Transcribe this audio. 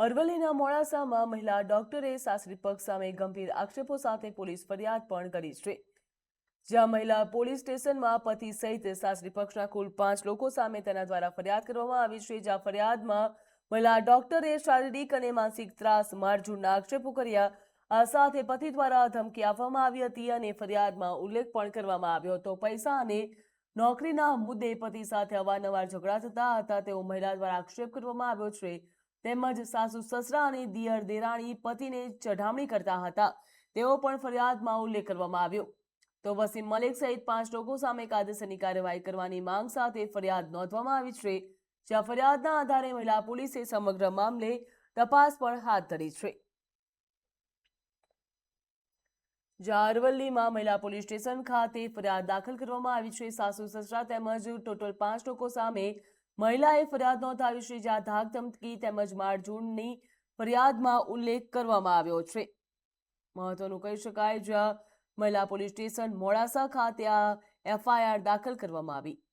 અરવલ્લીના મોડાસામાં મહિલા ડોક્ટરે સાસરી પક્ષ સામે ગંભીર આક્ષેપો સાથે પોલીસ ફરિયાદ પણ કરી છે। જ્યાં મહિલા પોલીસ સ્ટેશનમાં પતિ સહિત સાસરી પક્ષના કુલ 5 લોકો સામે તેના દ્વારા ફરિયાદ કરવામાં આવી છે। જ્યાં ફરિયાદમાં મહિલા ડોક્ટરે શારીરિક અને માનસિક ત્રાસ મારઝૂડના આક્ષેપો કર્યા। આ સાથે પતિ દ્વારા ધમકી આપવામાં આવી હતી અને ફરિયાદમાં ઉલ્લેખ પણ કરવામાં આવ્યો હતો। પૈસા અને નોકરીના મુદ્દે પતિ સાથે અવારનવાર ઝઘડા થતા હતા તેવો મહિલા દ્વારા આક્ષેપ કરવામાં આવ્યો છે। તેમજ સાસુ સસરા અને દિયર દેરાણી પતિને ચઢામણી કરતા હતા તેવો પણ ફરિયાદમાં ઉલ્લેખ કરવામાં આવ્યો। તો વસીમ મલિક સહિત 5 લોકો સામે કાયદેસરની કાર્યવાહી કરવાની માંગ સાથે ફરિયાદ નોંધવામાં આવી છે। જ્યાં ફરિયાદના આધારે મહિલા પોલીસે સમગ્ર મામલે તપાસ પણ હાથ ધરી છે। જ્યાં અરવલ્લીમાં મહિલા પોલીસ સ્ટેશન ખાતે ફરિયાદ દાખલ કરવામાં આવી છે। સાસુ સસરા તેમજ ટોટલ 5 લોકો સામે મહિલાએ ફરિયાદ નોંધાવી છે। જ્યાં ધાક ધમકી તેમજ મારઝૂડની ફરિયાદમાં ઉલ્લેખ કરવામાં આવ્યો છે। મહત્વનું કહી શકાય જ્યાં મહિલા પોલીસ સ્ટેશન મોડાસા ખાતે આ એફઆઈઆર દાખલ કરવામાં આવી।